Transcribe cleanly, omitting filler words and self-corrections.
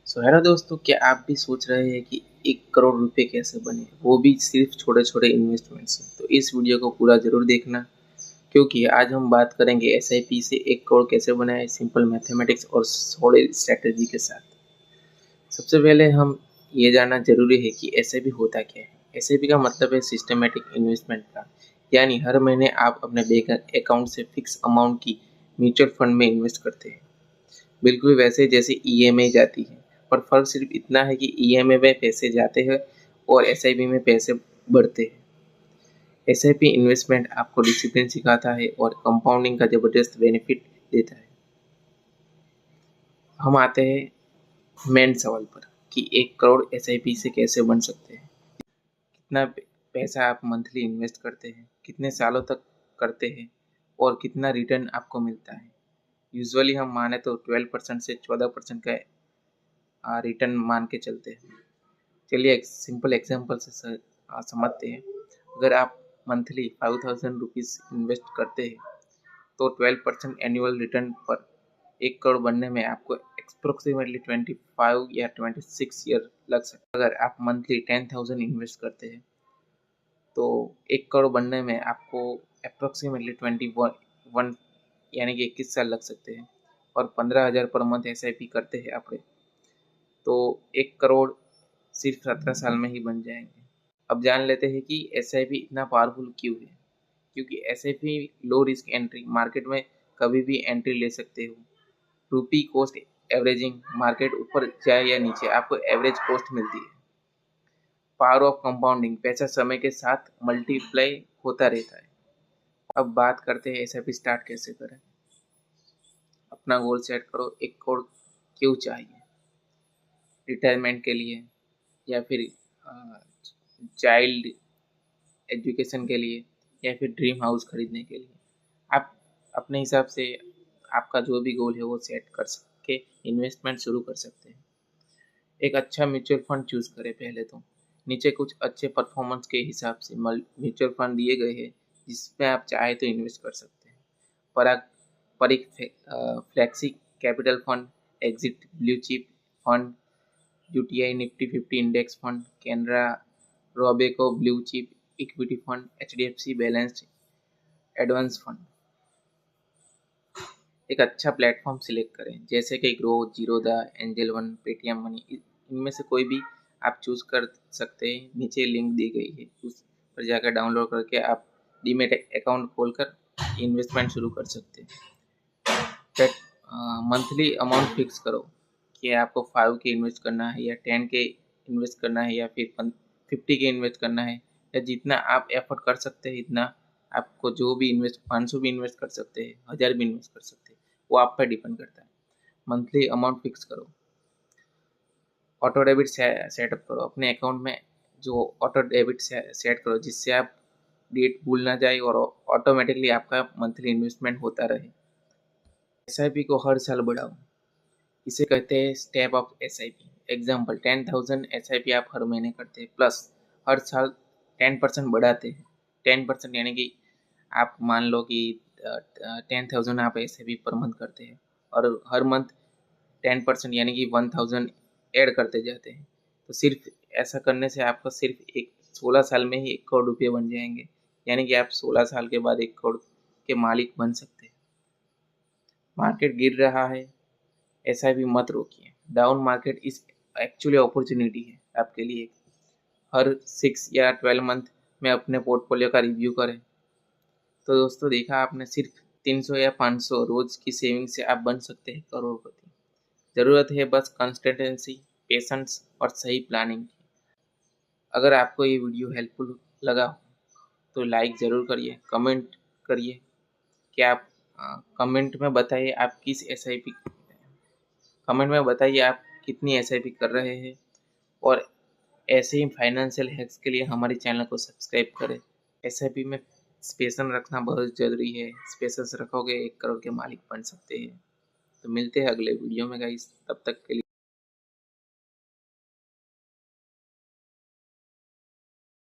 Hello दोस्तों, क्या आप भी सोच रहे हैं कि 1 करोड़ रुपए कैसे बने, वो भी सिर्फ छोटे छोटे इन्वेस्टमेंट से। तो इस वीडियो को पूरा जरूर देखना, क्योंकि आज हम बात करेंगे एसआईपी से 1 करोड़ कैसे बनाए, सिंपल मैथमेटिक्स और सॉलिड स्ट्रेटेजी के साथ। सबसे पहले हम ये जानना जरूरी है कि एसआईपी होता क्या है। एसआईपी का मतलब है सिस्टमेटिक इन्वेस्टमेंट प्लान, यानी हर महीने आप अपने बैंक अकाउंट से फिक्स अमाउंट की म्यूचुअल फंड में इन्वेस्ट करते हैं, बिल्कुल वैसे जैसे ईएमआई जाती है। पर फर्क सिर्फ इतना है कि ईएमआई में पैसे जाते हैं और एसआईपी में पैसे बढ़ते हैं। एसआईपी इन्वेस्टमेंट आपको डिसिप्लिन सिखाता है और कंपाउंडिंग का जबरदस्त बेनिफिट देता है। हम आते हैं मेन सवाल पर कि 1 करोड़ एसआईपी से कैसे बन सकते हैं। कितना पैसा आप मंथली इन्वेस्ट करते हैं, कितने सालों तक करते हैं और कितना रिटर्न आपको मिलता है। यूजुअली हम माने तो 12% से 14% का रिटर्न मान के चलते हैं। चलिए एक सिंपल एग्जांपल से समझते हैं। अगर आप मंथली 5000 रुपीज़ इन्वेस्ट करते हैं तो 12% एनुअल रिटर्न पर 1 करोड़ बनने में आपको अप्रोक्सीमेटली 25 या 26 ईयर लग सकता है। अगर आप मंथली 10,000 इन्वेस्ट करते हैं तो 1 करोड़ बनने में आपको अप्रोक्सीमेटली 21 यानी कि 21 साल लग सकते हैं। और 15,000 पर मंथ एसआईपी करते हैं आप तो 1 करोड़ सिर्फ 17 साल में ही बन जाएंगे। अब जान लेते हैं कि एसआईपी इतना पावरफुल क्यों है। क्योंकि SIP low risk entry, market में कभी भी एंट्री ले सकते हो। रूपी कॉस्ट एवरेजिंग, मार्केट ऊपर जाए या नीचे आपको एवरेज कॉस्ट मिलती है। पावर ऑफ कंपाउंडिंग, पैसा समय के साथ मल्टीप्लाई होता रहता है। अब बात करते हैं एसआईपी स्टार्ट कैसे करें। अपना गोल सेट करो। 1 करोड़ क्यों चाहिए? रिटायरमेंट के लिए, या फिर चाइल्ड एजुकेशन के लिए, या फिर ड्रीम हाउस खरीदने के लिए। आप अपने हिसाब से आपका जो भी गोल है वो सेट कर के इन्वेस्टमेंट शुरू कर सकते हैं। एक अच्छा म्यूचुअल फंड चूज करें। पहले तो नीचे कुछ अच्छे परफॉर्मेंस के हिसाब से म्यूचुअल फंड दिए गए हैं जिसमें आप चाहे तो इन्वेस्ट कर सकते हैं। Parag Parikh flexi capital fund, exit blue chip fund, UTI Nifty 50 index fund, Canara Robeco blue chip equity fund, HDFC balanced advance fund. एक अच्छा प्लेटफॉर्म सिलेक्ट करें जैसे कि Groww, Zerodha, Angel One, Paytm Money. इनमें से कोई भी आप चूज कर सकते हैं। नीचे लिंक दी गई है, उस पर जाकर डाउनलोड करके आप डीमेट अकाउंट खोलकर इन्वेस्टमेंट शुरू कर सकते हैं। मंथली अमाउंट फिक्स करो कि आपको 5 के इन्वेस्ट करना है, या 10 के इन्वेस्ट करना है, या फिर 50 के इन्वेस्ट करना है, या जितना आप एफर्ट कर सकते हैं इतना। आपको जो भी इन्वेस्ट 500 भी इन्वेस्ट कर सकते हैं, 1000 भी इन्वेस्ट कर सकते हैं, वो आप पर डिपेंड करता है। मंथली अमाउंट फिक्स करो। ऑटो डेबिट सेटअप करो अपने अकाउंट में। जो ऑटो डेबिट सेट करो जिससे आप डेट भूल ना जाए और ऑटोमेटिकली आपका मंथली इन्वेस्टमेंट होता रहे। एसआईपी को हर साल बढ़ाओ, इसे कहते हैं step of SIP. Example 10,000 SIP आप हर महीने करते हैं, प्लस हर साल 10% बढ़ाते हैं। 10% यानी कि आप मान लो कि 10,000 आप एसआईपी पर मंथ करते हैं और हर मंथ 10% यानी कि 1,000 ऐड करते जाते हैं। तो सिर्फ ऐसा करने से आपका सिर्फ 16 साल में ही 1 करोड़ रुपये बन जाएंगे। यानी कि आप 16 साल के बाद 1 करोड़ के मालिक बन सकते हैं। मार्केट गिर रहा है, ऐसा भी मत रोकिए। Down market is actually opportunity है आपके लिए। हर 6 या 12 मंथ में अपने पोर्टफोलियो का रिव्यू करें। तो दोस्तों, देखा आपने, सिर्फ 300 या 500 रोज की सेविंग से आप बन सकते हैं करोड़पति। ज़रूरत है बस कंसिस्टेंसी, पेशेंस और सही प्लानिंग की। अगर आपको ये वीडियो हेल्पफुल लगा तो लाइक ज़रूर करिए, कमेंट करिए कि आप कमेंट में बताइए आप किस एसआईपी, कमेंट में बताइए आप कितनी एसआईपी कर रहे हैं। और ऐसे ही फाइनेंशियल हैक्स के लिए हमारे चैनल को सब्सक्राइब करें। एसआईपी में स्पेशल रखना बहुत ज़रूरी है। स्पेशल रखोगे 1 करोड़ के मालिक बन सकते हैं। तो मिलते हैं अगले वीडियो में गाइस, तब तक के लिए।